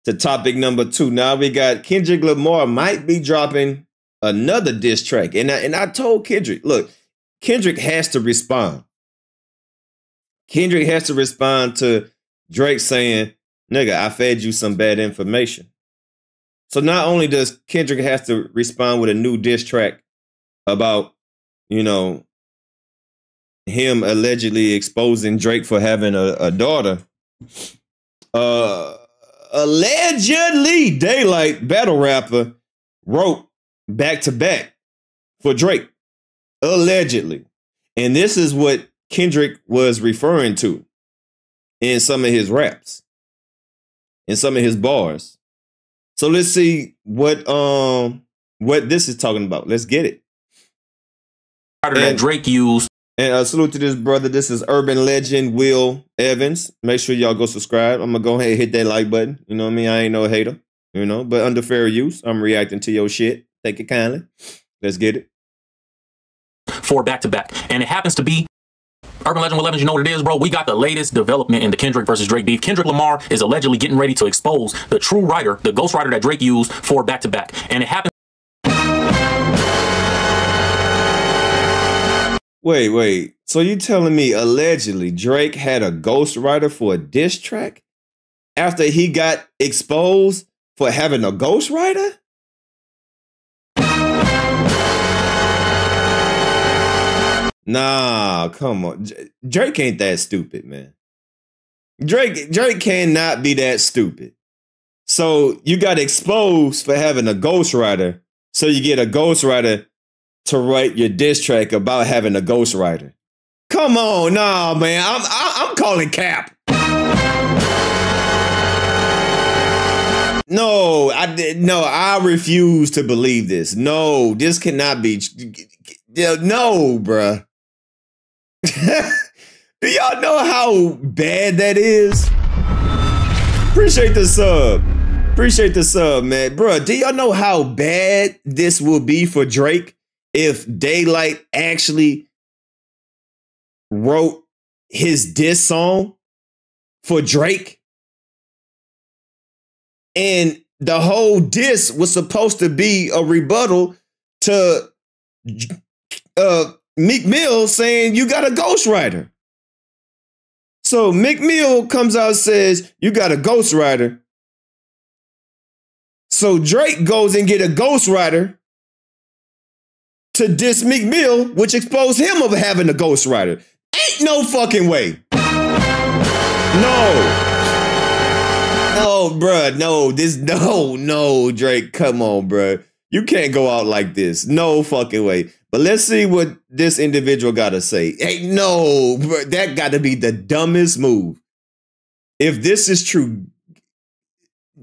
to topic number 2. Now we got Kendrick Lamar might be dropping another diss track. And I told Kendrick, look, Kendrick has to respond. Kendrick has to respond to Drake saying, nigga, I fed you some bad information. So not only does Kendrick have to respond with a new diss track about, you know, him allegedly exposing Drake for having a daughter, allegedly Daylight battle rapper wrote back to back for Drake. Allegedly. And this is what Kendrick was referring to in some of his raps, in some of his bars. So let's see what this is talking about. Let's get it. That Drake used. And salute to this brother. This is urban legend Will Evans. Make sure y'all go subscribe. I'm gonna go ahead and hit that like button. You know what I mean? I ain't no hater, you know, but under fair use, I'm reacting to your shit. Take it kindly. Let's get it. For back-to-back. And it happens to be Urban Legend Will Evans. You know what it is, bro? We got the latest development in the Kendrick versus Drake beef. Kendrick Lamar is allegedly getting ready to expose the true writer, the ghostwriter that Drake used for back-to-back. And it happens. Wait. So you telling me allegedly Drake had a ghostwriter for a diss track after he got exposed for having a ghostwriter? Nah, come on. Drake ain't that stupid, man. Drake cannot be that stupid. So you got exposed for having a ghostwriter, so you get a ghostwriter to write your diss track about having a ghostwriter. Come on, nah, man. I'm calling cap. No, I refuse to believe this. No, this cannot be. No, bruh. Do y'all know how bad that is? Appreciate the sub. Appreciate the sub, man. Bruh, do y'all know how bad this will be for Drake if Daylight actually wrote his diss song for Drake? And the whole diss was supposed to be a rebuttal to Meek Mill saying you got a ghostwriter. So Meek Mill comes out and says you got a ghostwriter. So Drake goes and get a ghostwriter to diss Meek Mill, which exposed him of having a ghostwriter. Ain't no fucking way. No, bruh, no, Drake, come on, bruh. You can't go out like this. No fucking way. But let's see what this individual got to say. Hey, no, bro, that got to be the dumbest move. If this is true,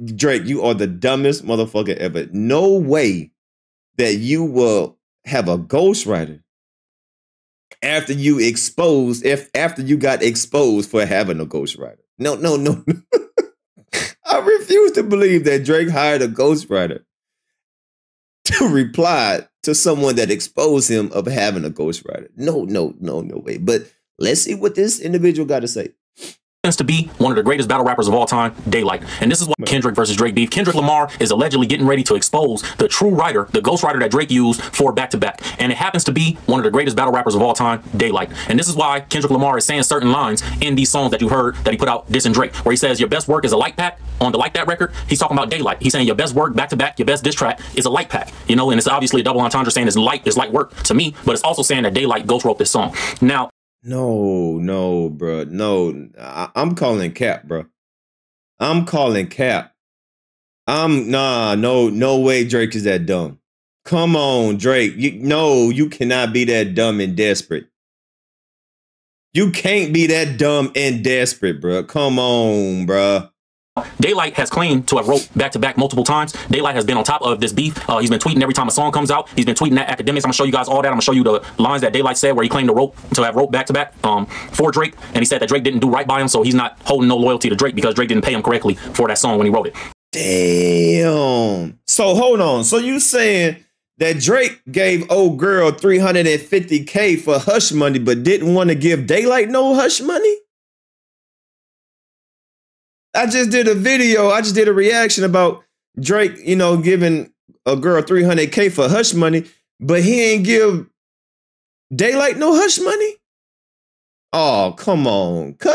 Drake, you are the dumbest motherfucker ever. No way that you will have a ghostwriter after you got exposed for having a ghostwriter. No. I refuse to believe that Drake hired a ghostwriter to reply to someone that exposed him of having a ghostwriter. No way. But let's see what this individual got to say. To be one of the greatest battle rappers of all time, Daylight. And this is what Kendrick versus Drake beef. Kendrick Lamar is allegedly getting ready to expose the true writer, the ghostwriter that Drake used for back-to-back. And it happens to be one of the greatest battle rappers of all time, Daylight. And this is why Kendrick Lamar is saying certain lines in these songs that you heard that he put out dissing Drake, where he says your best work is a light pack. On the Like That record, he's talking about Daylight. He's saying your best work back-to-back, your best diss track is a light pack. You know, and it's obviously a double entendre saying it's light work to me, but it's also saying that Daylight ghost wrote this song. Now, No, bro. No, I'm calling cap, bro. I'm calling cap. No way Drake is that dumb. Come on, Drake. You cannot be that dumb and desperate. You can't be that dumb and desperate, bro. Come on, bro. Daylight has claimed to have wrote back-to-back multiple times. Daylight has been on top of this beef. He's been tweeting every time a song comes out. He's been tweeting at academics. I'm gonna show you guys all that. I'm gonna show you the lines that Daylight said where he claimed to have wrote back-to-back for Drake. And he said that Drake didn't do right by him, so he's not holding no loyalty to Drake because Drake didn't pay him correctly for that song when he wrote it. Damn. So hold on. So you saying that Drake gave old girl $350K for hush money, but didn't want to give Daylight no hush money? I just did a video. I just did a reaction about Drake, you know, giving a girl $300K for hush money, but he ain't give Daylight no hush money. Oh, come on, cuz.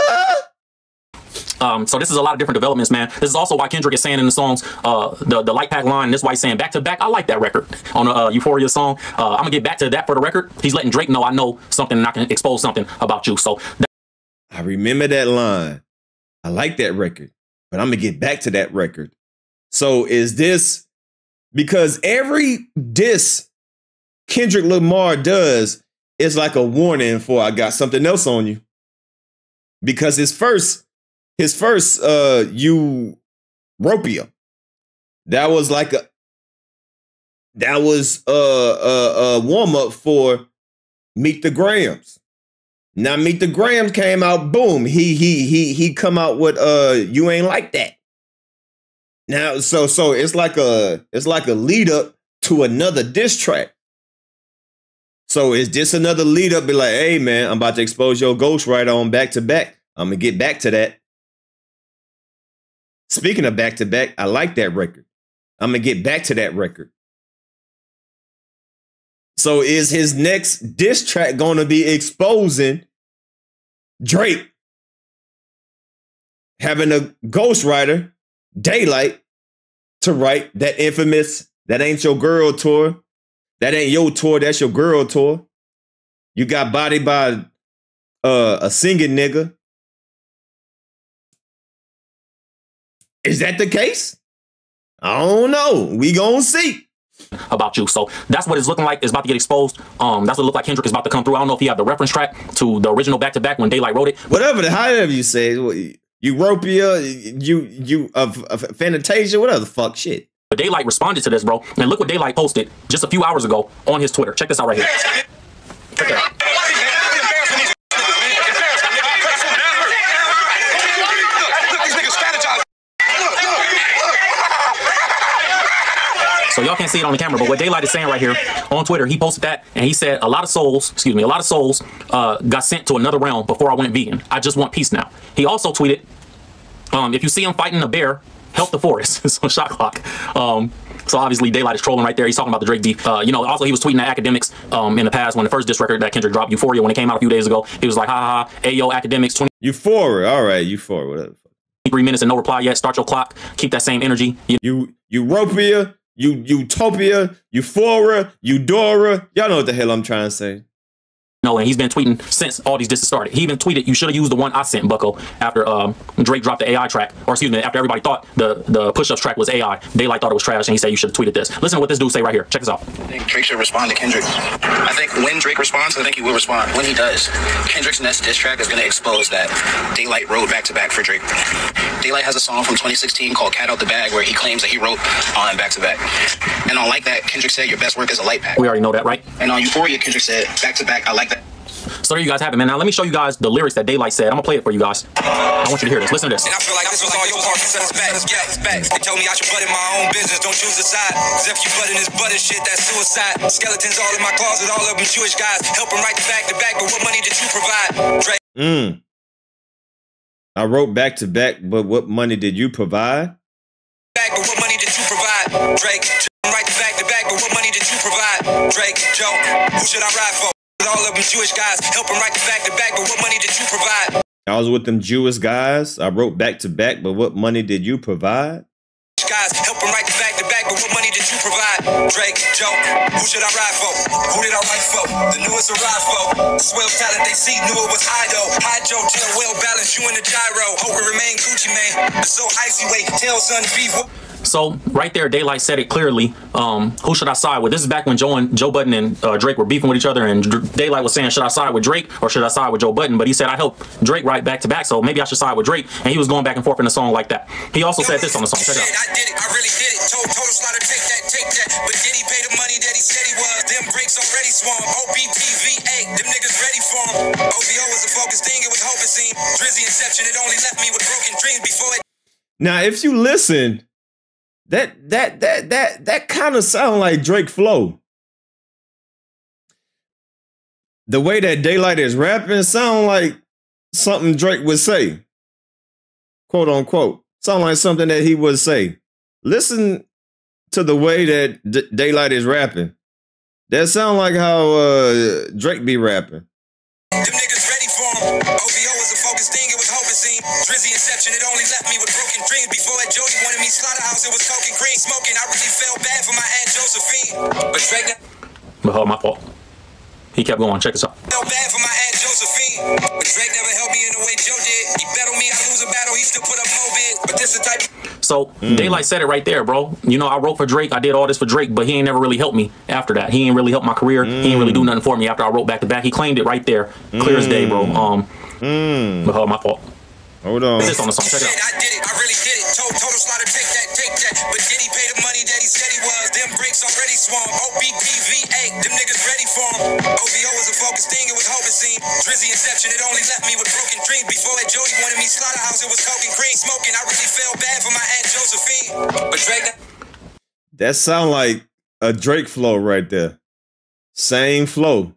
So this is a lot of different developments, man. This is also why Kendrick is saying in the songs, the Light Pack line, this is why he's saying back to back. I like that record on the Euphoria song. I'm gonna get back to that for the record. He's letting Drake know I know something and I can expose something about you. So I remember that line. I like that record, but I'm gonna get back to that record. So is this because every diss Kendrick Lamar does is like a warning for I got something else on you? Because his first Europia, that was like a warm up for Meet the Grams. Now Meet the Grams came out, boom, he come out with You Ain't Like That. Now so it's like a lead up to another diss track. So is this another lead up? Be like, hey man, I'm about to expose your ghostwriter on back to back. I'm gonna get back to that. Speaking of back to back, I like that record. I'm gonna get back to that record. So is his next diss track gonna be exposing Drake having a ghostwriter, Daylight, to write that infamous That Ain't Your Girl tour? That ain't your tour, that's your girl tour. You got bodied by a singing nigga. Is that the case? I don't know. We gonna see. About you. So that's what it's looking like. It's about to get exposed. That's what it looked like Kendrick is about to come through. I don't know if he had the reference track to the original back to back when Daylight wrote it. Whatever, however you say it. Europia, Fantasia, whatever the fuck shit. But Daylight responded to this, bro. And look what Daylight posted just a few hours ago on his Twitter. Check this out right here. Check it out. So y'all can't see it on the camera, but what Daylight is saying right here on Twitter, he posted that and he said a lot of souls got sent to another realm before I went vegan. I just want peace now. He also tweeted, if you see him fighting a bear, help the forest. It's on shot clock. So obviously Daylight is trolling right there. He's talking about the Drake beef. You know, also he was tweeting at Academics in the past when the first diss record that Kendrick dropped, Euphoria, when it came out a few days ago. He was like, ha ha, ayo, Academics, 20. Euphoria, all right, Euphoria, whatever. 3 minutes and no reply yet. Start your clock. Keep that same energy. Europia, Utopia, Euphoria, Eudora. Y'all know what the hell I'm trying to say. No, and he's been tweeting since all these disses started. He even tweeted, you should have used the one I sent, Bucko, after Drake dropped the AI track, or excuse me, after everybody thought the push-ups track was AI. Daylight thought it was trash, and he said you should have tweeted this. Listen to what this dude say right here. Check this out. I think Drake should respond to Kendrick. I think when Drake responds, I think he will respond. When he does, Kendrick's next diss track is going to expose that Daylight wrote back-to-back for Drake. Daylight has a song from 2016 called Cat Out the Bag where he claims that he wrote on back-to-back. And on Like That, Kendrick said, your best work is a light pack. We already know that, right? And on Euphoria, Kendrick said, back-to-back, I like that. So there you guys have it, man. Now let me show you guys the lyrics that Daylight said. I'm gonna play it for you guys. I want you to hear this. Listen to this. And I feel like this was all your part to set us back. They told me I should butt in my own business, don't choose a side. Cause if you butt in this butter shit, that's suicide. Skeletons all in my closet, all of them Jewish guys. Helping write the back to back, but what money did you provide? Drake. I wrote back to back, but what money did you provide? Back, but what money did you provide? Drake. Write the back to back, but what money did you provide? Drake. Joe. Who should I ride for? All of them Jewish guys, help them write the back to back, but what money did you provide? I was with them Jewish guys. I wrote back to back, but what money did you provide? Guys, help them write the back to back, but what money did you provide? Drake, Joe, who should I ride for? Who did I write for? The newest arrived for. The swell talent they see knew it was Ido. High Joe, tell well balanced, you in the gyro. Hope it remain Gucci man. It's so icy way, tell son beef. So right there, Daylight said it clearly. Who should I side with? This is back when Joe Budden and Drake were beefing with each other, and Daylight was saying, should I side with Drake or should I side with Joe Budden? But he said, I helped Drake write back to back, so maybe I should side with Drake. And he was going back and forth in a song like that. He also said this on the song. Check it out. I did it, I really did it. Told Slaughter, take that. But did he pay the money that he said he was? Them breaks already swung. OBPV8, them niggas ready for him. OVO was a focus thing, it was hope it seemed. Drizzy Inception, it only left me with broken dreams before it. Now, if you listen, that kind of sound like Drake flow. The way that Daylight is rapping sound like something Drake would say, quote unquote. Sound like something that he would say. Listen to the way that Daylight is rapping. That sound like how Drake be rapping. Them niggas ready for him. OVO was a focus thing, it was hope it seemed. Drizzy inception, it only left me with broken dreams. Before that Jody wanted me slaughterhouse, it was coke and cream. Smoking, I really felt bad for my Aunt Josephine. But Drake... But my fault. He kept going. Check this out. Felt bad for my Aunt Josephine. But Drake never helped me in the way Joe did. He battled me, I lose a battle, he still put up no bids. But this is the type... So Daylight said it right there, bro. You know, I wrote for Drake. I did all this for Drake, but he ain't never really helped me after that. He ain't really helped my career. He ain't really do nothing for me after I wrote back to back. He claimed it right there, clear as day, bro. But my fault. Hold on. This on the song. Check it out. I did it. I really did it. Total slaughter, take that. But did he pay the money that he said he was? Them bricks already swung. OBPVA, them niggas ready for him. OVO was a focus thing, it was hope it seemed. Drizzy inception, it only left me with broken dreams. Before that Jody wanted me slaughterhouse, it was coke and cream. Smoking, I really felt bad for my Aunt Josephine. But Drake... That sound like a Drake flow right there. Same flow.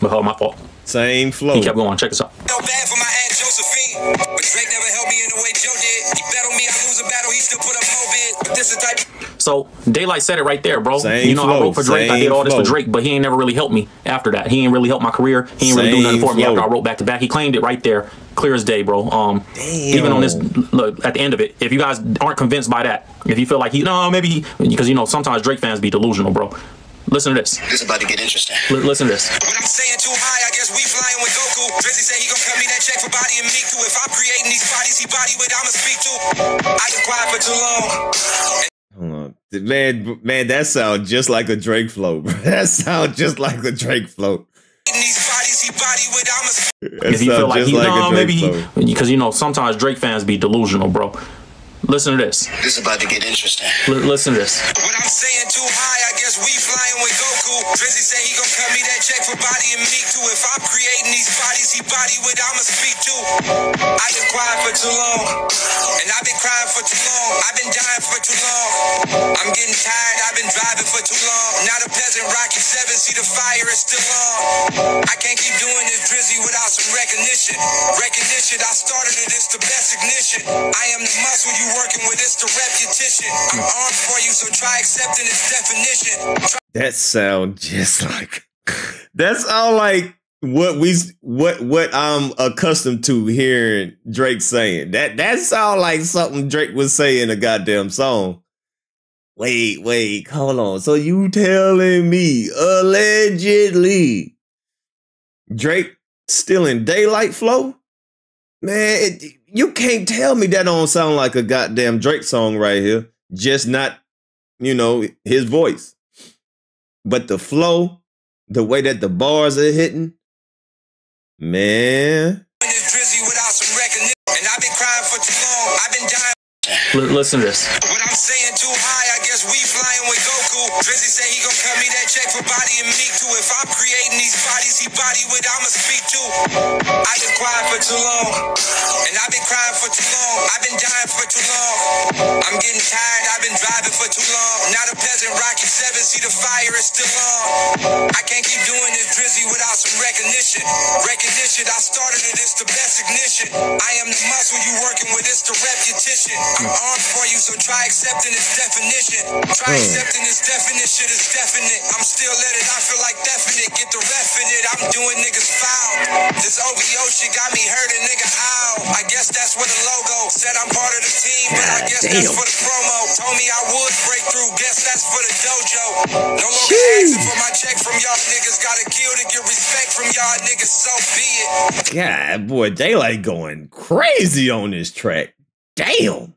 But my fault. Same flow. He kept going. Check this out. Felt bad for my Aunt Josephine. But Drake never helped me in the way Joe did. He battled me, I lose a battle, he still put up no bids. But this is the type... So Daylight said it right there, bro. Same you know, flow, I wrote for Drake. I did all this flow. for Drake, but he ain't never really helped me after that. He ain't really helped my career. He ain't really do nothing for me after I wrote back to back. He claimed it right there, clear as day, bro. Even on this, look, at the end of it, if you guys aren't convinced by that, if you feel like because you know sometimes Drake fans be delusional, bro. Listen to this. This is about to get interesting. Listen to this. When I'm staying too high, I guess we flying with Goku. Drizzy say he gon' cut me that check for body and Meek too. If I'm creating these bodies, he body with, I'ma speak to. I've been quiet for too long. Hold on. Man, that sounds just like a Drake flow, bro. That sounds just like a Drake flow. These bodies, he body with, I'ma speak. That If you feel like flow. because you know sometimes Drake fans be delusional, bro. Listen to this. This is about to get interesting. Listen to this. When I'm staying too high, I guess we flying with Goku. Drizzy say he gon' cut me that check for body and Meek too. If I'm creating these bodies, he body with, I'ma speak to. I've been quiet for too long. And I've been crying for too long. I've been dying for too long. I'm getting tired, I've been driving for too long. Now the peasant Rocky 7, see the fire is still on. I can't keep doing this Drizzy without some recognition. I started it, it's the best ignition. I am the muscle you working with, it's the repetition. I'm armed for you, so try accepting its definition. That sound just like that's all like what I'm accustomed to hearing Drake saying. That sound like something Drake would say in a goddamn song. Wait, hold on. So you telling me allegedly Drake still in Daylight flow? Man, you can't tell me that don't sound like a goddamn Drake song right here. Just not, you know, his voice. But the flow, the way that the bars are hitting, man. And I've been crying for too long. I've been dying. Listen to this. When I'm staying too high, I guess we flying with Goku. Drizzy say he gon' cut me that check for body and Meek too. If I'm creating these bodies, he body with, I'ma speak to. I've been quiet for too long. And I've been crying for too long. I've been dying for too long. I'm getting tired, I've been driving for too long. Now the peasant Rocky 7, see the fire is still on. I can't keep doing this Drizzy without some recognition. I started it, it's the best ignition. I am the muscle you working with, it's the repetition. I'm armed for you, so try accepting its definition. Try accepting its definition, it's definite. I'm still let it, I feel like definite. Get the ref in it, I'm doing niggas foul. This OVO shit got me hurting, nigga, ow. I guess that's what the logo said. I'm part of the team, but I guess that's for the promo. Told me I would break through, guess that's for the dojo. No longer asking for my check from y'all niggas. Gotta kill to get respect from y'all niggas, so be it. God, boy, Daylight going crazy on this track. Damn.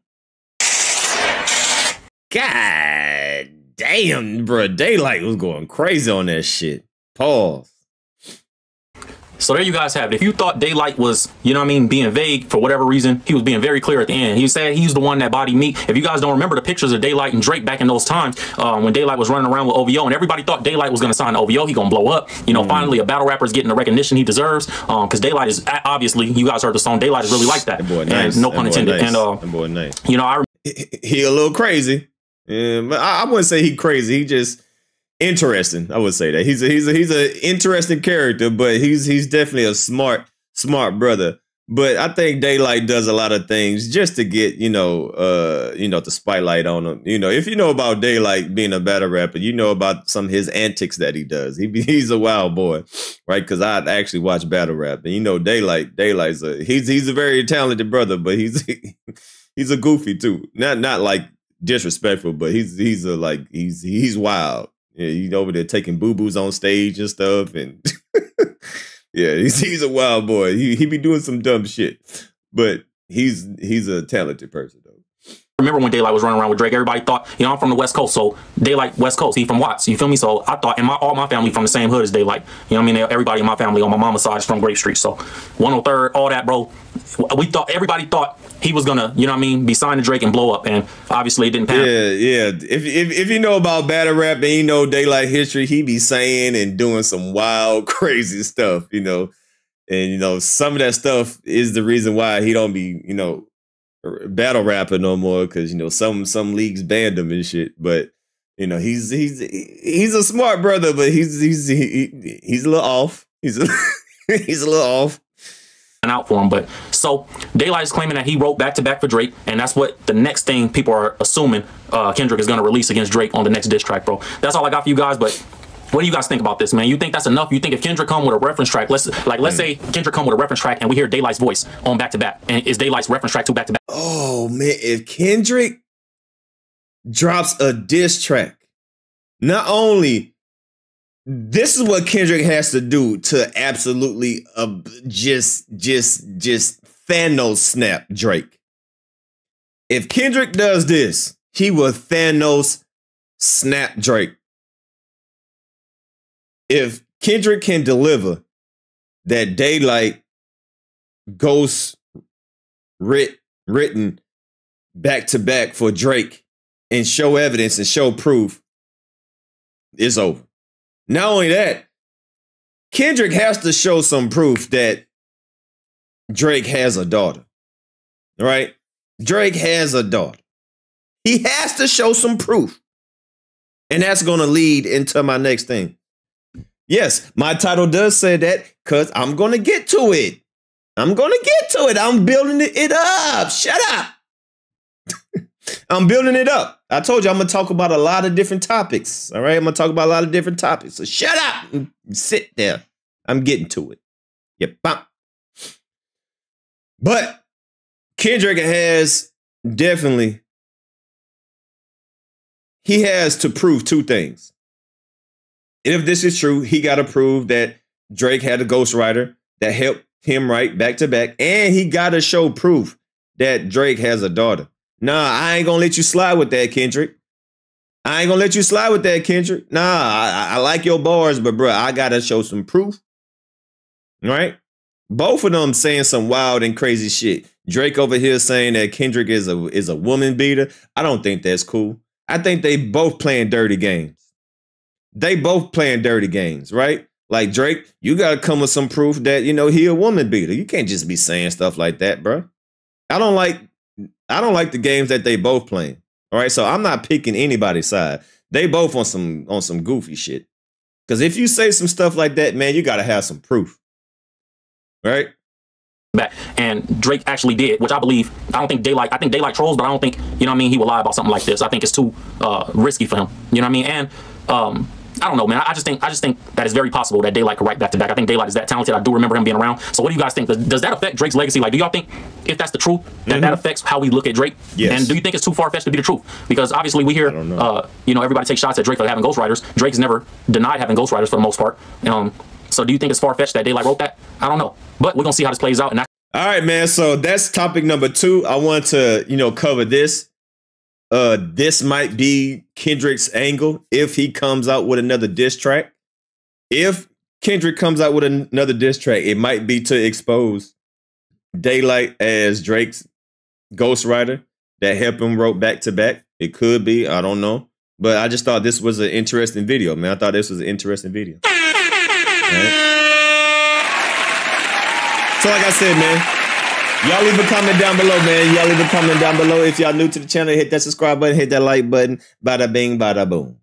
God damn, bro. Daylight was going crazy on that shit. Pause. So there you guys have it. If you thought Daylight was, you know what I mean, being vague for whatever reason, he was being very clear at the end. He said he's the one that bodied Meek. If you guys don't remember the pictures of Daylight and Drake back in those times, when Daylight was running around with OVO and everybody thought Daylight was going to sign to OVO, he going to blow up. You know, finally a battle rapper is getting the recognition he deserves. Because Daylight is, obviously, you guys heard the song, Daylight is really like that. That boy nice. And no pun intended. Nice. And, that boy nice. you know, he a little crazy. Yeah, but I wouldn't say he crazy. He just interesting. I would say that he's an interesting character, but he's definitely a smart brother. But I think Daylight does a lot of things just to get, the spotlight on him. If you know about Daylight being a battle rapper, you know about some of his antics that he does. He's a wild boy, right? Because I actually watch battle rap, and Daylight's he's a very talented brother, but he's a goofy too. Not like disrespectful, but he's wild. Yeah, he's over there taking boo-boos on stage and stuff, and yeah, he's a wild boy. He be doing some dumb shit, but he's a talented person though. Remember when Daylight was running around with Drake? Everybody thought, I'm from the West Coast, so Daylight West Coast. He from Watts, you feel me? So I thought, and all my family from the same hood as Daylight. Everybody in my family on my mama's side is from Grape Street. So 103rd, all that, bro. Everybody thought he was gonna, be signed to Drake and blow up, and obviously it didn't pan. Yeah. If you know about battle rap and you know Daylight history, he be saying and doing some wild, crazy stuff, and some of that stuff is the reason why he don't be, battle rapper no more, because some leagues banned him and shit. But he's a smart brother, but he's a little off. He's a little off. Out for him, but so Daylight is claiming that he wrote back-to-back for Drake, and that's what the next thing people are assuming Kendrick is going to release against Drake on the next diss track, bro. That's all I got for you guys. But what do you guys think about this, man? You think that's enough? You think if Kendrick come with a reference track, let's say Kendrick come with a reference track and we hear Daylight's voice on back-to-back, and is Daylight's reference track to back-to-back? Oh man, if Kendrick drops a diss track, not only this is what Kendrick has to do to absolutely just Thanos snap Drake. If Kendrick does this, he will Thanos snap Drake. If Kendrick can deliver that Daylight ghost written back to back for Drake and show evidence and show proof, it's over. Not only that, Kendrick has to show some proof that Drake has a daughter, right? Drake has a daughter. He has to show some proof. And that's going to lead into my next thing. Yes, my title does say that because I'm going to get to it. I'm building it up. Shut up. I'm building it up. I told you I'm going to talk about a lot of different topics. All right. I'm going to talk about a lot of different topics. So shut up and sit there. I'm getting to it. Yep. But Kendrick has he has to prove two things. If this is true, he got to prove that Drake had a ghostwriter that helped him write back to back. And he got to show proof that Drake has a daughter. Nah, I ain't gonna let you slide with that, Kendrick. I like your bars, but bro, I gotta show some proof. Right? Both of them saying some wild and crazy shit. Drake over here saying that Kendrick is a woman beater. I don't think that's cool. I think they both playing dirty games. Right? Like Drake, you gotta come with some proof that he a woman beater. You can't just be saying stuff like that, bro. I don't like the games that they both playing. All right, so I'm not picking anybody's side. They both on some goofy shit. Because if you say some stuff like that, man, you got to have some proof. Right? Back. And Drake actually did, which I think Daylight trolls, but I don't think, he will lie about something like this. I think it's too risky for him. You know what I mean? And I don't know, man. I just think that it's very possible that Daylight could write back to back. I think Daylight is that talented. I do remember him being around. So what do you guys think? Does that affect Drake's legacy? Like, do y'all think if that's the truth, that affects how we look at Drake? Yes. And do you think it's too far-fetched to be the truth? Because obviously we hear, everybody takes shots at Drake for having ghostwriters. Drake's never denied having ghostwriters for the most part. So do you think it's far-fetched that Daylight wrote that? I don't know. But we're going to see how this plays out. All right, man. So that's topic number 2. I want to, cover this. This might be Kendrick's angle if he comes out with another diss track. If Kendrick comes out with another diss track, it might be to expose Daylight as Drake's ghostwriter that helped him wrote back to back. It could be, I don't know. But I just thought this was an interesting video, man. I thought this was an interesting video. Right? So like I said, man, y'all leave a comment down below, man. If y'all new to the channel, hit that subscribe button, hit that like button. Bada bing, bada boom.